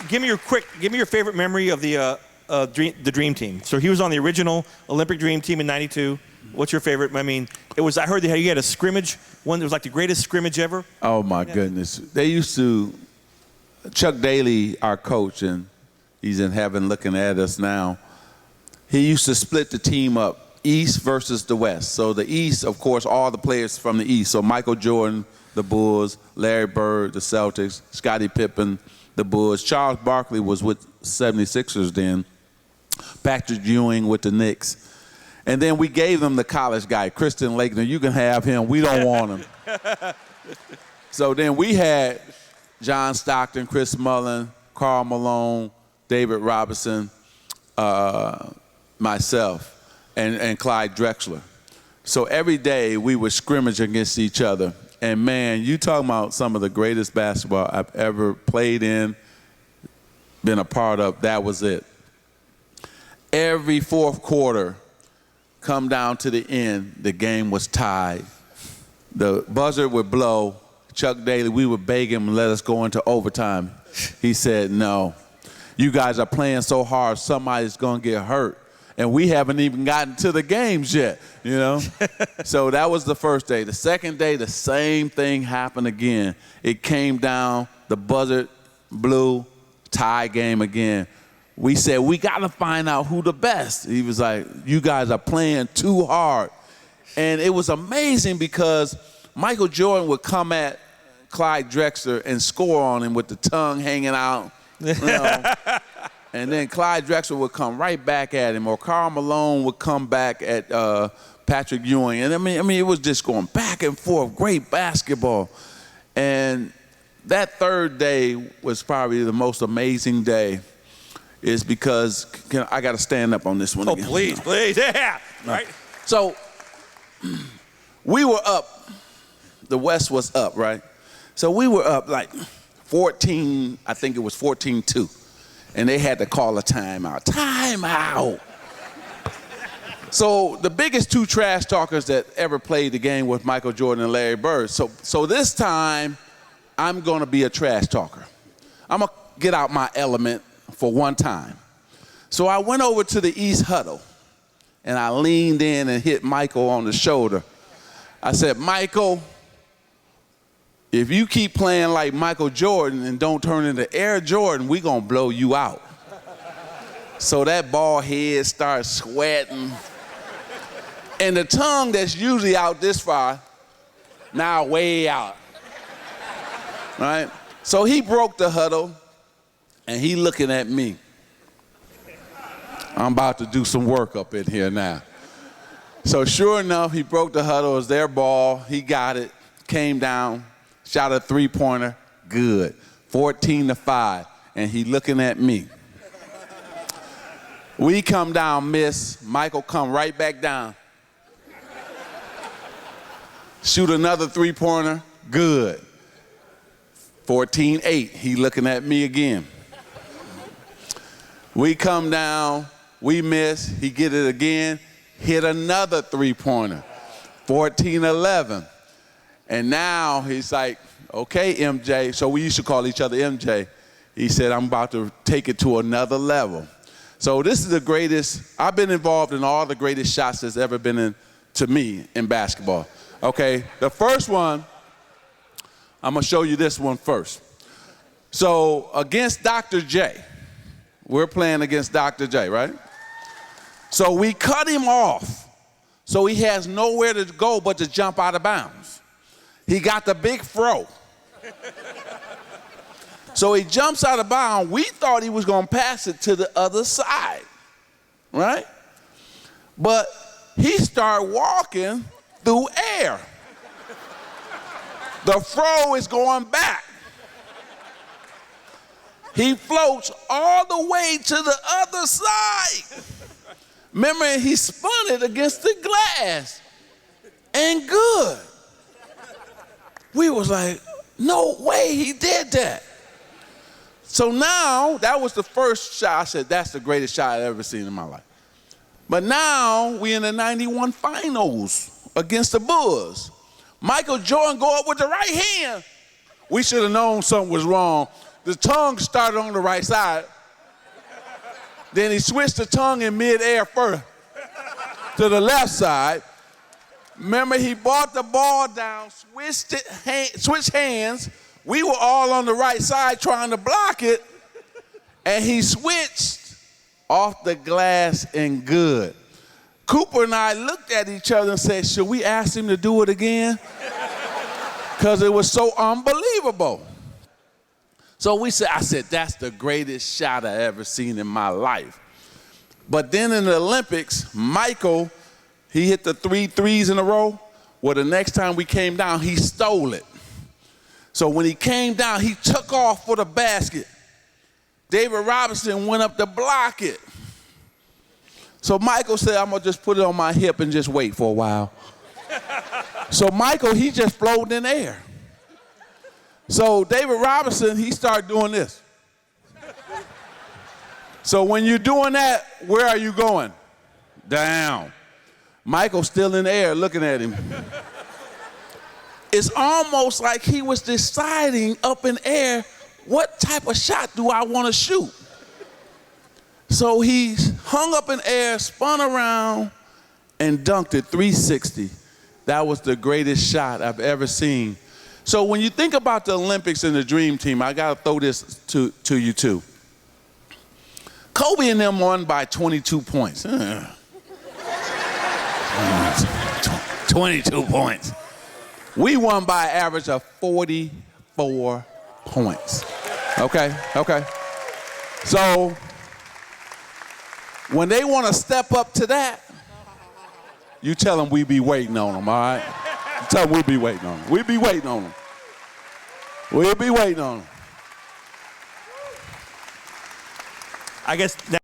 give me your favorite memory of the Dream Team. So he was on the original Olympic Dream Team in '92. What's your favorite? I mean, I heard that you had a scrimmage, one that was like the greatest scrimmage ever. Oh my goodness. They used to, Chuck Daly, our coach, and he's in heaven looking at us now, he used to split the team up, East versus the West. So the East, of course, all the players from the East. So Michael Jordan, the Bulls, Larry Bird, the Celtics, Scottie Pippen, the Bulls. Charles Barkley was with 76ers then. Patrick Ewing with the Knicks. And then we gave them the college guy, Kristen Lakener. You can have him. We don't want him. So then we had John Stockton, Chris Mullin, Karl Malone, David Robinson, myself, and Clyde Drexler. So every day we would scrimmage against each other. And man, you talking about some of the greatest basketball I've ever played in, been a part of, that was it. Every fourth quarter, come down to the end, the game was tied. The buzzer would blow. Chuck Daly, we would beg him and let us go into overtime. He said, no, you guys are playing so hard, somebody's gonna get hurt. And we haven't even gotten to the games yet, you know? So that was the first day. The second day, the same thing happened again. It came down, the buzzer blew, tie game again. We said, we gotta find out who the best. He was like, you guys are playing too hard. And it was amazing because Michael Jordan would come at Clyde Drexler and score on him with the tongue hanging out, you know? And then Clyde Drexler would come right back at him, or Karl Malone would come back at Patrick Ewing. And I mean, it was just going back and forth, great basketball. And that third day was probably the most amazing day, is because, I got to stand up on this one again. Oh, please, yeah. Right. So we were up, the West was up, right? So we were up like 14, I think it was 14-2. And they had to call a timeout. Timeout! So the biggest two trash talkers that ever played the game was Michael Jordan and Larry Bird. So this time, I'm gonna be a trash talker. I'm gonna get out my element for one time. So I went over to the East huddle, and I leaned in and hit Michael on the shoulder. I said, Michael, if you keep playing like Michael Jordan and don't turn into Air Jordan, we gonna blow you out. So that bald head starts sweating. And the tongue that's usually out this far, now way out, right? So he broke the huddle, and he looking at me. I'm about to do some work up in here now. So sure enough, he broke the huddle, it was their ball, he got it, came down, shot a three-pointer, good, 14-5, and he looking at me. We come down, miss, Michael come right back down. Shoot another three-pointer, good, 14-8, he looking at me again. We come down, we miss, he get it again, hit another three-pointer, 14-11. And now he's like, okay, MJ. So we used to call each other MJ. He said, I'm about to take it to another level. So this is the greatest, I've been involved in all the greatest shots that's ever been to me in basketball. Okay, the first one, I'm gonna show you this one first. So against Dr. J, we're playing against Dr. J, right? So we cut him off, so he has nowhere to go but to jump out of bounds. He got the big fro. So he jumps out of bounds. We thought he was gonna pass it to the other side, right? But he started walking through air. The fro is going back. He floats all the way to the other side. Remember, he spun it against the glass, and good. We was like, no way he did that. So now, that was the first shot. I said, that's the greatest shot I've ever seen in my life. But now, we in the 91 finals against the Bulls. Michael Jordan go up with the right hand. We should have known something was wrong. the tongue started on the right side. Then he switched the tongue in midair first to the left side. Remember, he brought the ball down, switched hands. We were all on the right side trying to block it, and he switched off the glass and good. Cooper and I looked at each other and said, should we ask him to do it again? Because it was so unbelievable. So I said, that's the greatest shot I ever seen in my life. But then in the Olympics, Michael, he hit the 3 threes in a row. Well, the next time we came down, he stole it. So when he came down, he took off for the basket. David Robinson went up to block it. So Michael said, I'm going to just put it on my hip and just wait for a while. So Michael, he just floated in the air. So David Robinson, he started doing this. So when you're doing that, where are you going? Down. Michael's still in the air looking at him. It's almost like he was deciding up in air, what type of shot do I want to shoot? So he hung up in air, spun around, and dunked it 360. That was the greatest shot I've ever seen. So when you think about the Olympics and the Dream Team, I got to throw this to you too. Kobe and them won by 22 points. 22 points. We won by an average of 44 points. Okay. So when they want to step up to that, you tell them we be waiting on them, all right? You tell them we'll be waiting on them. We'll be waiting on them. We'll be waiting on them. I guess now